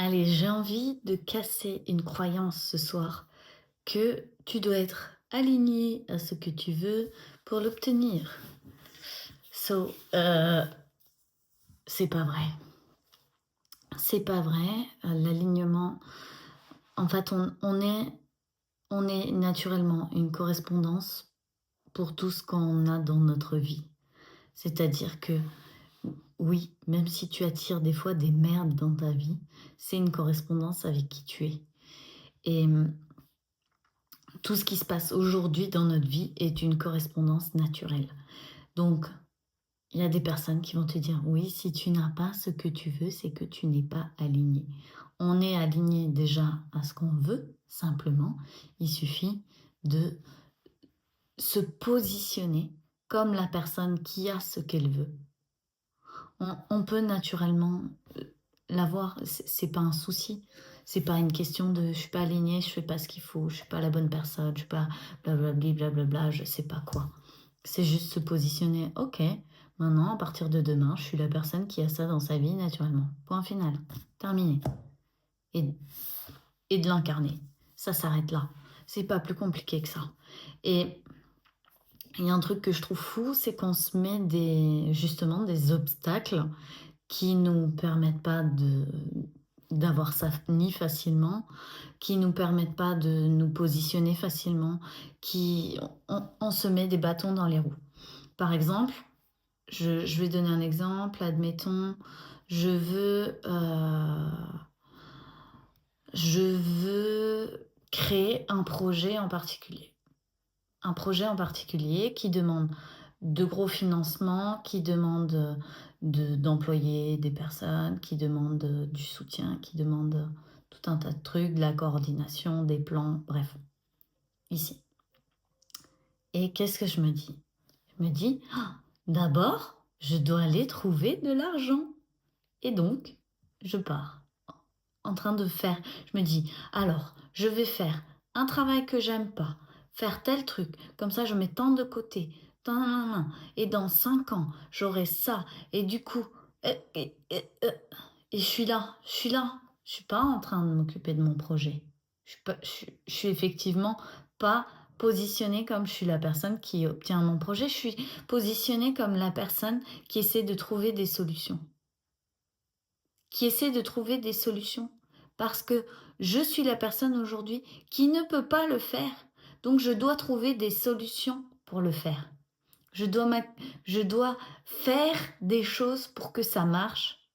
Allez, j'ai envie de casser une croyance ce soir que tu dois être aligné à ce que tu veux pour l'obtenir. So, c'est pas vrai. C'est pas vrai. L'alignement, en fait, on est naturellement une correspondance pour tout ce qu'on a dans notre vie. C'est-à-dire que oui, même si tu attires des fois des merdes dans ta vie, c'est une correspondance avec qui tu es. Et tout ce qui se passe aujourd'hui dans notre vie est une correspondance naturelle. Donc, il y a des personnes qui vont te dire, oui, si tu n'as pas ce que tu veux, c'est que tu n'es pas aligné. On est aligné déjà à ce qu'on veut, simplement. Il suffit de se positionner comme la personne qui a ce qu'elle veut. On peut naturellement l'avoir, c'est pas un souci. C'est pas une question de je suis pas alignée, je fais pas ce qu'il faut, je suis pas la bonne personne, je suis pas blablabli, blablabla, je sais pas quoi. C'est juste se positionner, ok, maintenant à partir de demain, je suis la personne qui a ça dans sa vie naturellement. Point final, terminé. Et, et de l'incarner. Ça s'arrête là. C'est pas plus compliqué que ça. Et il y a un truc que je trouve fou, c'est qu'on se met justement des obstacles qui nous permettent pas d'avoir ça ni facilement, qui nous permettent pas de nous positionner facilement, on se met des bâtons dans les roues. Par exemple, je vais donner un exemple, admettons, je veux, je veux créer un projet en particulier. Un projet en particulier qui demande de gros financements, qui demande d'employer des personnes, qui demande du soutien, qui demande tout un tas de trucs, de la coordination, des plans, bref, ici. Et qu'est-ce que je me dis? Je me dis, ah, d'abord, je dois aller trouver de l'argent. Et donc, je pars en train de faire. Je me dis, alors, je vais faire un travail que j'aime pas, faire tel truc, comme ça je mets tant de côté, et dans 5 ans, j'aurai ça, et du coup, et je suis pas en train de m'occuper de mon projet. Je suis effectivement pas positionnée comme je suis la personne qui obtient mon projet, je suis positionnée comme la personne qui essaie de trouver des solutions. Qui essaie de trouver des solutions. Parce que je suis la personne aujourd'hui qui ne peut pas le faire. Donc je dois trouver des solutions pour le faire. Je dois faire des choses pour que ça marche.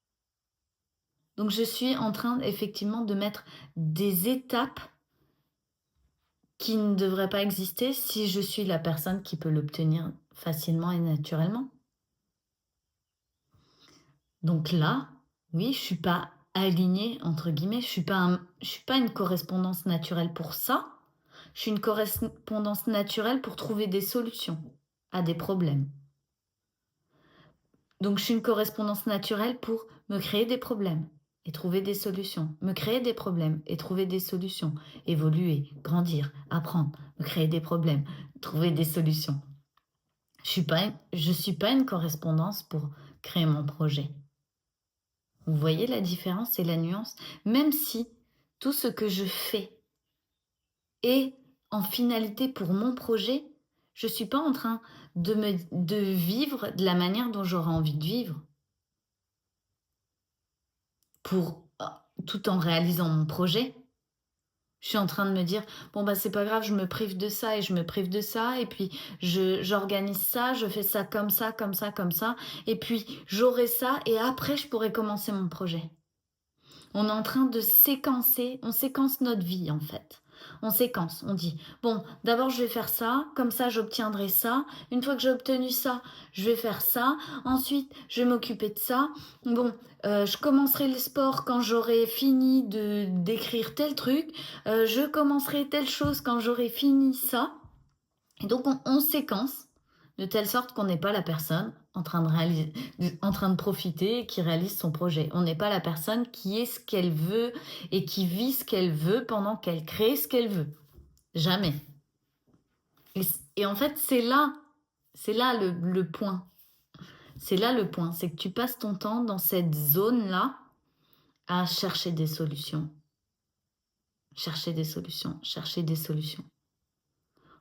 Donc je suis en train effectivement de mettre des étapes qui ne devraient pas exister si je suis la personne qui peut l'obtenir facilement et naturellement. Donc là, oui, je suis pas alignée entre guillemets, je suis pas une correspondance naturelle pour ça. Je suis une correspondance naturelle pour trouver des solutions à des problèmes. Donc je suis une correspondance naturelle pour me créer des problèmes et trouver des solutions, me créer des problèmes et trouver des solutions, évoluer, grandir, apprendre, me créer des problèmes, trouver des solutions. Je suis pas une correspondance pour créer mon projet. Vous voyez la différence et la nuance? Même si tout ce que je fais est en finalité pour mon projet, je ne suis pas en train de vivre de la manière dont j'aurais envie de vivre pour, tout en réalisant mon projet. Je suis en train de me dire, bon bah c'est pas grave, je me prive de ça et je me prive de ça et puis j'organise ça, je fais ça comme ça, comme ça, comme ça et puis j'aurai ça et après je pourrai commencer mon projet. On est en train de séquencer, on séquence notre vie en fait. On séquence, on dit, bon, d'abord je vais faire ça, comme ça j'obtiendrai ça. Une fois que j'ai obtenu ça, je vais faire ça. Ensuite, je vais m'occuper de ça. Bon, je commencerai le sport quand j'aurai fini d'écrire tel truc. Je commencerai telle chose quand j'aurai fini ça. Et donc on séquence de telle sorte qu'on n'est pas la personne en train de profiter et qui réalise son projet. On n'est pas la personne qui est ce qu'elle veut et qui vit ce qu'elle veut pendant qu'elle crée ce qu'elle veut. Jamais. Et en fait, c'est là le point. C'est là le point, c'est que tu passes ton temps dans cette zone-là à chercher des solutions, chercher des solutions, chercher des solutions.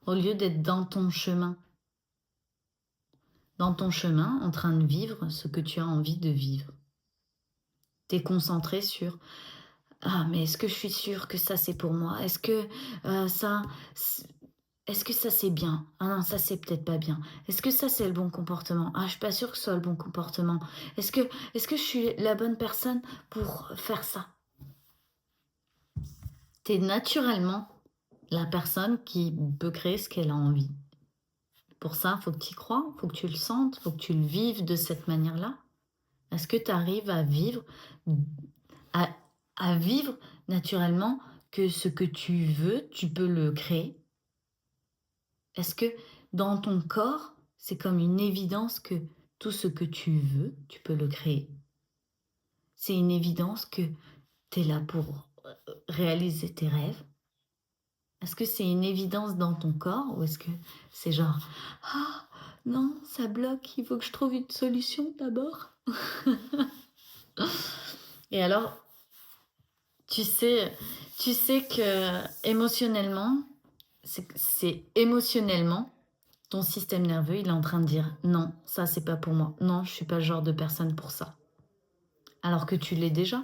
Au lieu d'être dans ton chemin, en train de vivre ce que tu as envie de vivre. Tu es concentré sur: «Ah mais est-ce que je suis sûre que ça c'est pour moi? Est-ce que, ça c est-ce que ça c'est bien? Ah non ça c'est peut-être pas bien. Est-ce que ça c'est le bon comportement? Ah je suis pas sûre que ce soit le bon comportement. Est-ce que je suis la bonne personne pour faire ça?» Tu es naturellement la personne qui peut créer ce qu'elle a envie. Pour ça, faut que tu y crois, faut que tu le sentes, faut que tu le vives de cette manière-là. Est-ce que tu arrives à à vivre naturellement que ce que tu veux, tu peux le créer? Est-ce que dans ton corps, c'est comme une évidence que tout ce que tu veux, tu peux le créer? C'est une évidence que tu es là pour, réaliser tes rêves? Est-ce que c'est une évidence dans ton corps ou est-ce que c'est genre: «Ah non, ça bloque, il faut que je trouve une solution d'abord»? Et alors, tu sais tu sais qu'émotionnellement, c'est émotionnellement, ton système nerveux, il est en train de dire: «Non, ça c'est pas pour moi. Non, je suis pas le genre de personne pour ça». Alors que tu l'es déjà.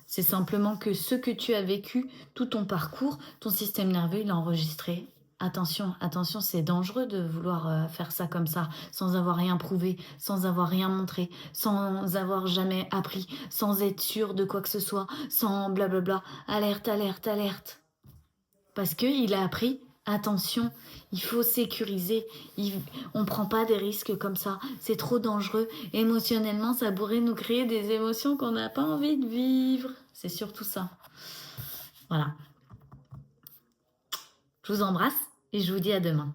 C'est simplement que ce que tu as vécu, tout ton parcours, ton système nerveux, il a enregistré. Attention, attention, c'est dangereux de vouloir faire ça comme ça, sans avoir rien prouvé, sans avoir rien montré, sans avoir jamais appris, sans être sûr de quoi que ce soit, sans blablabla. Alerte, alerte, alerte. Parce qu'il a appris, attention, il faut sécuriser, on ne prend pas des risques comme ça, c'est trop dangereux. Émotionnellement, ça pourrait nous créer des émotions qu'on n'a pas envie de vivre. C'est surtout ça. Voilà. Je vous embrasse et je vous dis à demain.